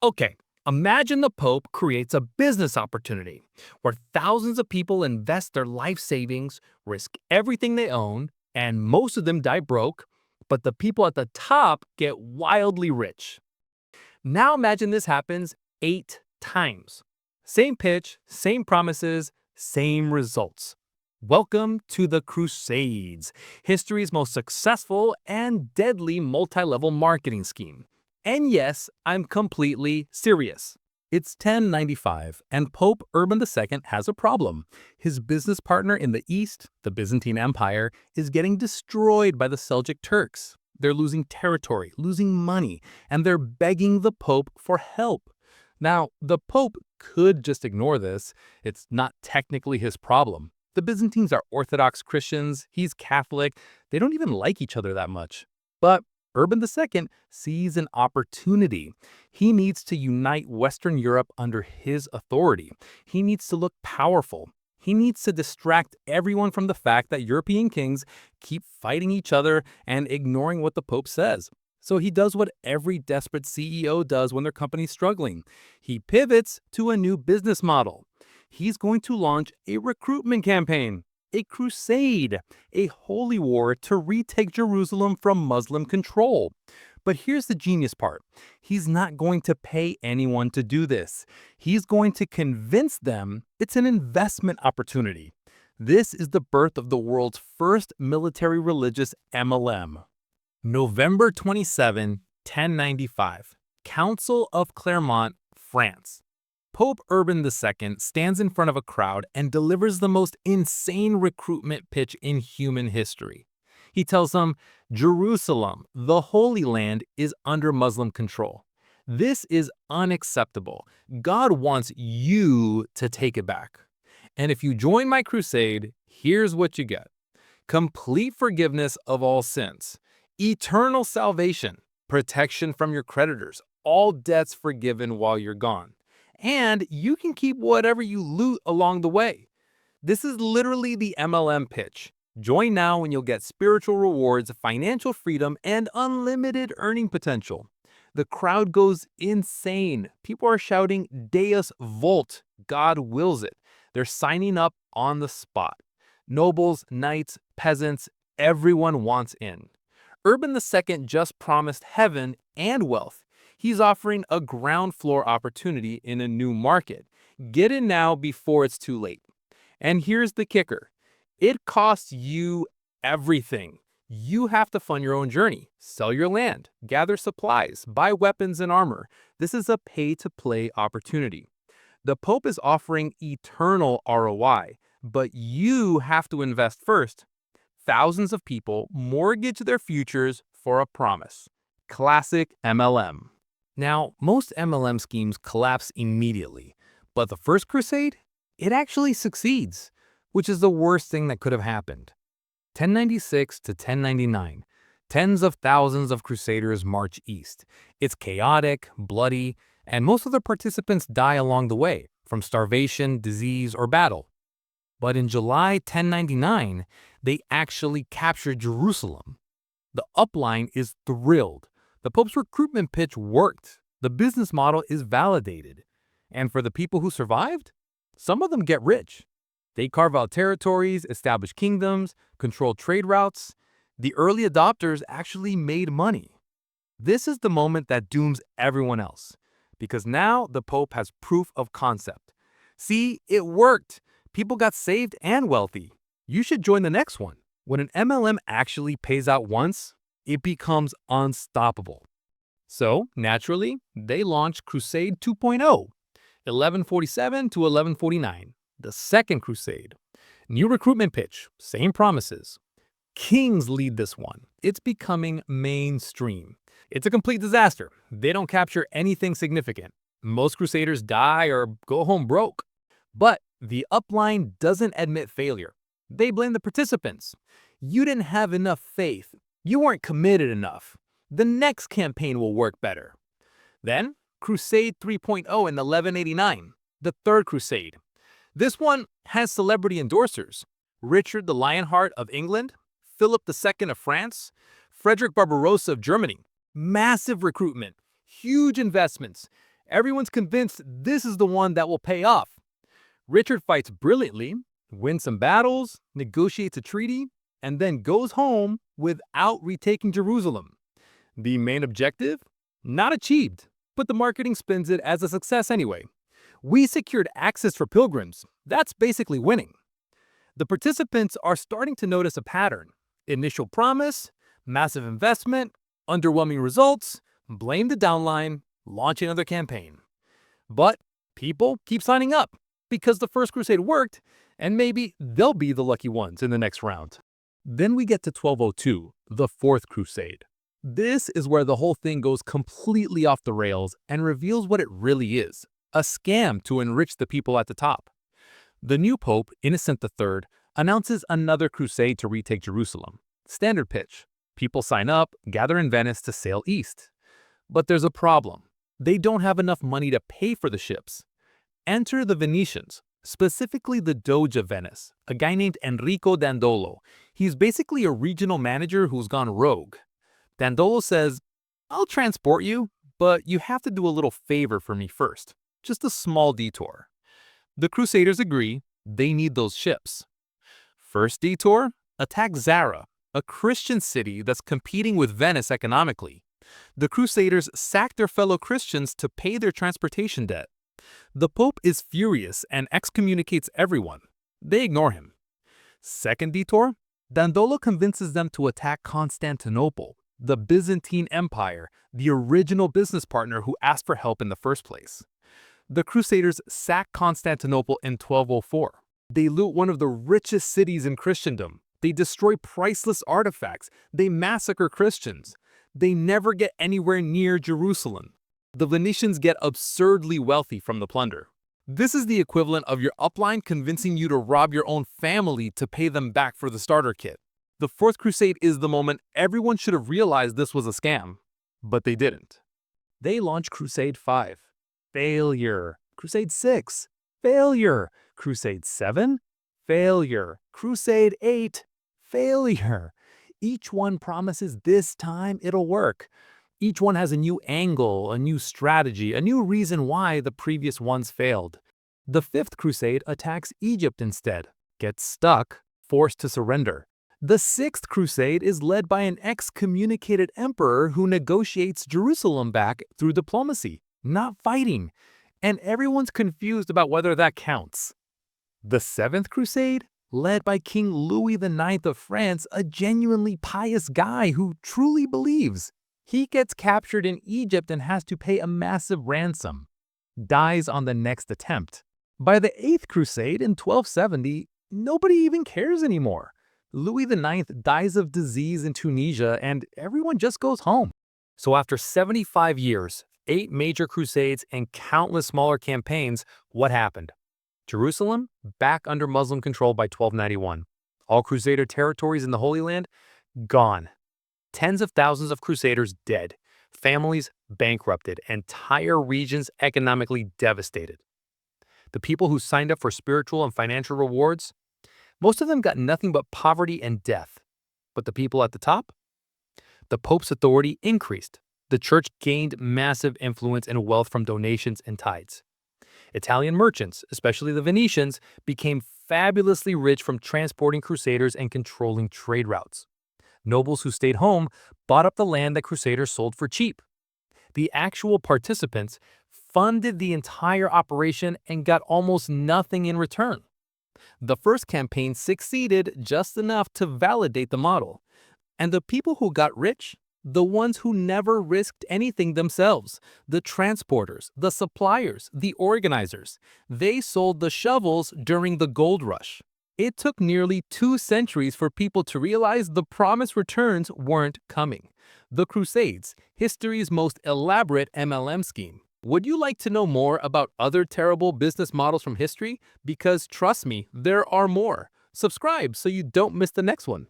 Okay, imagine the Pope creates a business opportunity where thousands of people invest their life savings, risk everything they own, and most of them die broke, but the people at the top get wildly rich. Now imagine this happens 8 times. Same pitch, same promises, same results. Welcome to the Crusades, history's most successful and deadly multi-level marketing scheme. And yes, I'm completely serious. It's 1095, and Pope Urban II has a problem. His business partner in the East, the Byzantine Empire, is getting destroyed by the Seljuk Turks. They're losing territory, losing money, and they're begging the Pope for help. Now, the Pope could just ignore this. It's not technically his problem. The Byzantines are Orthodox Christians, he's Catholic, they don't even like each other that much. But Urban II sees an opportunity. He needs to unite Western Europe under his authority. He needs to look powerful. He needs to distract everyone from the fact that European kings keep fighting each other and ignoring what the Pope says. So he does what every desperate CEO does when their company's struggling. He pivots to a new business model. He's going to launch a recruitment campaign, a crusade, a holy war to retake Jerusalem from Muslim control. But here's the genius part. He's not going to pay anyone to do this. He's going to convince them it's an investment opportunity. This is the birth of the world's first military religious MLM. November 27, 1095. Council of Clermont, France. Pope Urban II stands in front of a crowd and delivers the most insane recruitment pitch in human history. He tells them, Jerusalem, the Holy Land, is under Muslim control. This is unacceptable. God wants you to take it back. And if you join my crusade, here's what you get. Complete forgiveness of all sins, eternal salvation, protection from your creditors, all debts forgiven while you're gone. And you can keep whatever you loot along the way. This is literally the MLM pitch. Join now and you'll get spiritual rewards, financial freedom, and unlimited earning potential. The crowd goes insane. People are shouting, Deus Vult, God wills it. They're signing up on the spot. Nobles, knights, peasants, everyone wants in. Urban II just promised heaven and wealth. He's offering a ground floor opportunity in a new market. Get in now before it's too late. And here's the kicker. It costs you everything. You have to fund your own journey, sell your land, gather supplies, buy weapons and armor. This is a pay-to-play opportunity. The Pope is offering eternal ROI, but you have to invest first. Thousands of people mortgage their futures for a promise. Classic MLM. Now, most MLM schemes collapse immediately, but the first crusade, it actually succeeds, which is the worst thing that could have happened. 1096 to 1099, tens of thousands of crusaders march east. It's chaotic, bloody, and most of the participants die along the way, from starvation, disease, or battle. But in July 1099, they actually captured Jerusalem. The upline is thrilled. The Pope's recruitment pitch worked. The business model is validated. And for the people who survived, some of them get rich. They carve out territories, establish kingdoms, control trade routes. The early adopters actually made money. This is the moment that dooms everyone else, because now the Pope has proof of concept. See, it worked. People got saved and wealthy. You should join the next one. When an MLM actually pays out once, it becomes unstoppable. So, naturally, they launched Crusade 2.0, 1147 to 1149, the Second Crusade. New recruitment pitch, same promises. Kings lead this one. It's becoming mainstream. It's a complete disaster. They don't capture anything significant. Most crusaders die or go home broke. But the upline doesn't admit failure. They blame the participants. You didn't have enough faith. You weren't committed enough. The next campaign will work better. Then, Crusade 3.0 in 1189, the Third Crusade. This one has celebrity endorsers. Richard the Lionheart of England, Philip II of France, Frederick Barbarossa of Germany. Massive recruitment, huge investments. Everyone's convinced this is the one that will pay off. Richard fights brilliantly, wins some battles, negotiates a treaty, and then goes home without retaking Jerusalem. The main objective? Not achieved, but the marketing spins it as a success anyway. We secured access for pilgrims. That's basically winning. The participants are starting to notice a pattern. Initial promise, massive investment, underwhelming results, blame the downline, launch another campaign. But people keep signing up because the first crusade worked, and maybe they'll be the lucky ones in the next round. Then we get to 1202, the fourth crusade. This is where the whole thing goes completely off the rails and reveals what it really is, a scam to enrich the people at the top. The new Pope, Innocent III, announces another crusade to retake Jerusalem. Standard pitch. People sign up, gather in Venice to sail east. But there's a problem. They don't have enough money to pay for the ships. Enter the Venetians, specifically the Doge of Venice, a guy named Enrico Dandolo. He's basically a regional manager who's gone rogue. Dandolo says, "I'll transport you, but you have to do a little favor for me first. Just a small detour." The Crusaders agree. They need those ships. First detour? Attack Zara, a Christian city that's competing with Venice economically. The Crusaders sack their fellow Christians to pay their transportation debt. The Pope is furious and excommunicates everyone. They ignore him. Second detour? Dandolo convinces them to attack Constantinople, the Byzantine Empire, the original business partner who asked for help in the first place. The Crusaders sack Constantinople in 1204. They loot one of the richest cities in Christendom. They destroy priceless artifacts. They massacre Christians. They never get anywhere near Jerusalem. The Venetians get absurdly wealthy from the plunder. This is the equivalent of your upline convincing you to rob your own family to pay them back for the starter kit. The Fourth Crusade is the moment everyone should have realized this was a scam, but they didn't. They launch Crusade 5. Failure. Crusade 6. Failure. Crusade 7. Failure. Crusade 8. Failure. Each one promises this time it'll work. Each one has a new angle, a new strategy, a new reason why the previous ones failed. The Fifth Crusade attacks Egypt instead, gets stuck, forced to surrender. The Sixth Crusade is led by an excommunicated emperor who negotiates Jerusalem back through diplomacy, not fighting. And everyone's confused about whether that counts. The Seventh Crusade? Led by King Louis IX of France, a genuinely pious guy who truly believes. He gets captured in Egypt and has to pay a massive ransom. Dies on the next attempt. By the Eighth Crusade in 1270, nobody even cares anymore. Louis IX dies of disease in Tunisia and everyone just goes home. So after 75 years, 8 major crusades and countless smaller campaigns, what happened? Jerusalem, back under Muslim control by 1291. All Crusader territories in the Holy Land, gone. Tens of thousands of Crusaders dead. Families bankrupted. Entire regions economically devastated. The people who signed up for spiritual and financial rewards, most of them got nothing but poverty and death. But the people at the top? The Pope's authority increased. The church gained massive influence and wealth from donations and tithes. Italian merchants, especially the Venetians, became fabulously rich from transporting crusaders and controlling trade routes. Nobles who stayed home bought up the land that crusaders sold for cheap. The actual participants funded the entire operation and got almost nothing in return. The first campaign succeeded just enough to validate the model. And the people who got rich? The ones who never risked anything themselves, the transporters, the suppliers, the organizers. They sold the shovels during the gold rush. It took nearly 2 centuries for people to realize the promised returns weren't coming. The Crusades, history's most elaborate MLM scheme. Would you like to know more about other terrible business models from history? Because trust me, there are more. Subscribe so you don't miss the next one.